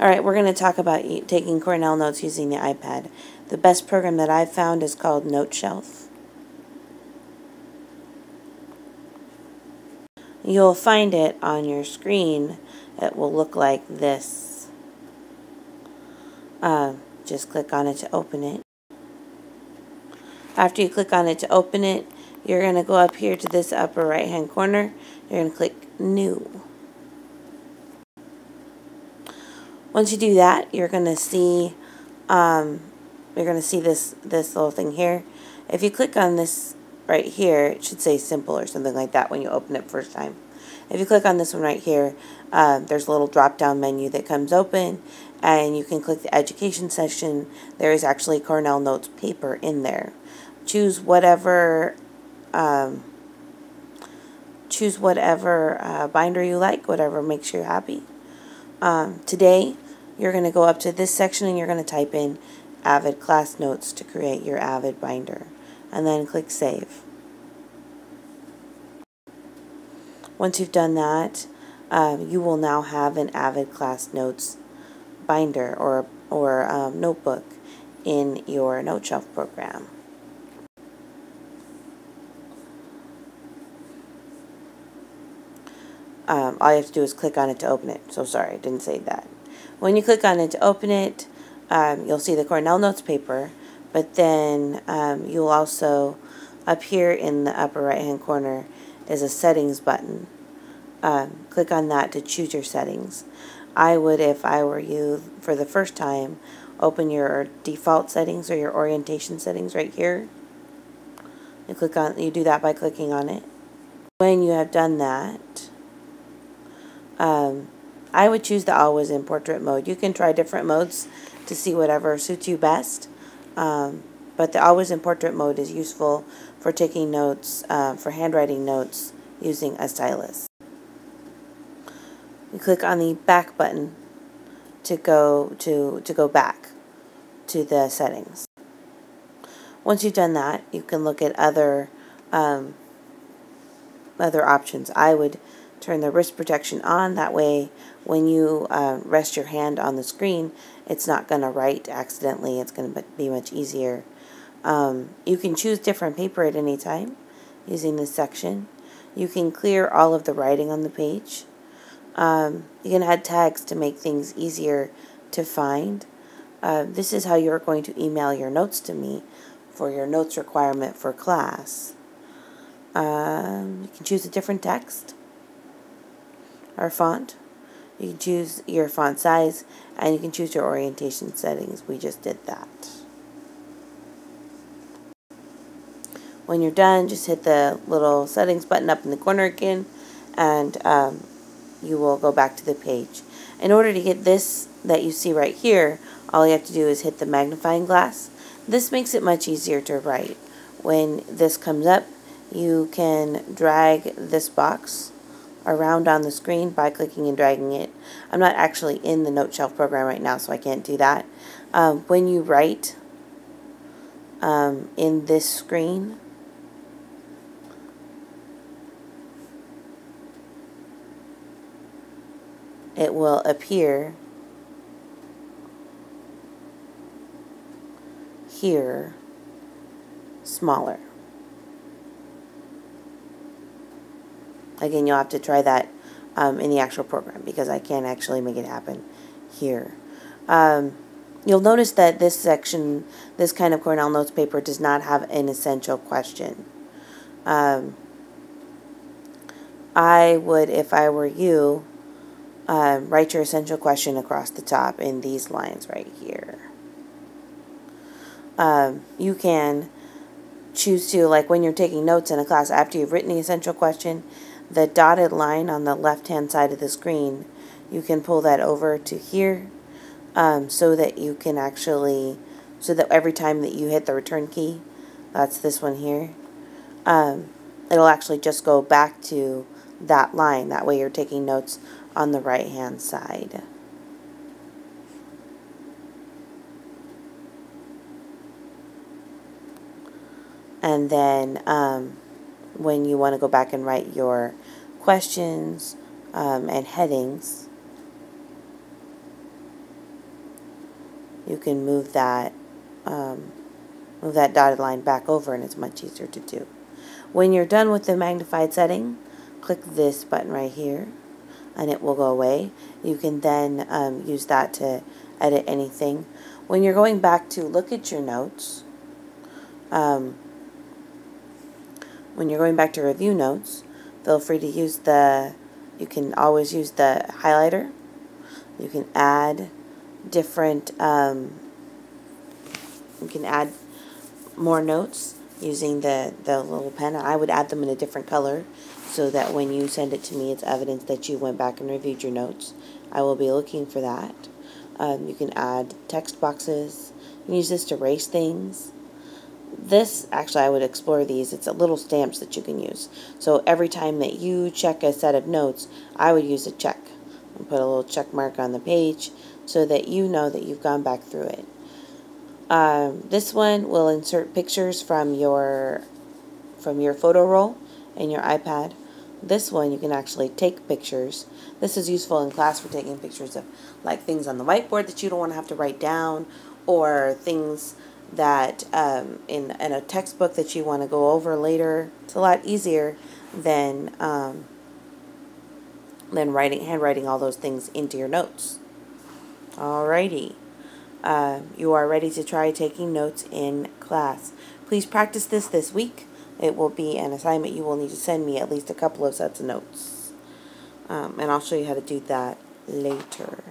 Alright, we're going to talk about taking Cornell notes using the iPad. The best program that I've found is called Noteshelf. You'll find it on your screen. It will look like this. Just click on it to open it. After you click on it to open it, you're going to go up here to this upper right hand corner. You're going to click New. Once you do that, you're going to see this little thing here. If you click on this right here, it should say Simple or something like that when you open it first time. If you click on this one right here, there's a little drop down menu that comes open, and you can click the education section. There is actually Cornell Notes paper in there. Choose whatever binder you like, whatever makes you happy. Today, you're going to go up to this section and you're going to type in Avid Class Notes to create your Avid binder, and then click Save. Once you've done that, you will now have an Avid Class Notes binder or notebook in your Noteshelf program. All you have to do is click on it to open it. So sorry, I didn't say that. When you click on it to open it, you'll see the Cornell Notes paper, but then you'll also, up here in the upper right hand corner, is a settings button. Click on that to choose your settings. I would, if I were you, for the first time, open your default settings or your orientation settings right here. You do that by clicking on it. When you have done that, I would choose the Always in Portrait mode. You can try different modes to see whatever suits you best, but the Always in Portrait mode is useful for taking notes, for handwriting notes using a stylus. You click on the back button to go back to the settings. Once you've done that, you can look at other options. I would turn the wrist protection on. That way, when you rest your hand on the screen, it's not going to write accidentally. It's going to be much easier. You can choose different paper at any time using this section. You can clear all of the writing on the page. You can add tags to make things easier to find. This is how you're going to email your notes to me for your notes requirement for class. You can choose a different text or font. You can choose your font size, and you can choose your orientation settings. We just did that. When you're done, just hit the little settings button up in the corner again, and you will go back to the page. In order to get this that you see right here, all you have to do is hit the magnifying glass. This makes it much easier to write. When this comes up, you can drag this box around on the screen by clicking and dragging it. I'm not actually in the Noteshelf program right now, so I can't do that. When you write in this screen, it will appear here smaller. Again, you'll have to try that in the actual program because I can't actually make it happen here. You'll notice that this section, this kind of Cornell Notes paper, does not have an essential question. I would, if I were you, write your essential question across the top in these lines right here. You can choose to, like when you're taking notes in a class, after you've written the essential question, the dotted line on the left-hand side of the screen, you can pull that over to here, so that you can actually, so that every time that you hit the return key, that's this one here, it'll actually just go back to that line. That way you're taking notes on the right-hand side. And then when you want to go back and write your questions and headings, you can move that dotted line back over, and it's much easier to do. When you're done with the magnified setting, click this button right here, and it will go away. You can then use that to edit anything. When you're going back to look at your notes, when you're going back to review notes, feel free to use you can always use the highlighter. You can add different, you can add more notes using the little pen. I would add them in a different color so that when you send it to me, it's evidence that you went back and reviewed your notes. I will be looking for that. You can add text boxes. You can use this to erase things. This, actually, I would explore these. It's a little stamps that you can use. So every time that you check a set of notes, I would use a check and put a little check mark on the page so that you know that you've gone back through it. This one will insert pictures from your photo roll in your iPad. This one you can actually take pictures. This is useful in class for taking pictures of like things on the whiteboard that you don't want to have to write down, or things that in a textbook that you want to go over later. It's a lot easier than handwriting all those things into your notes. Alrighty. You are ready to try taking notes in class. Please practice this week. It will be an assignment. You will need to send me at least a couple of sets of notes. And I'll show you how to do that later.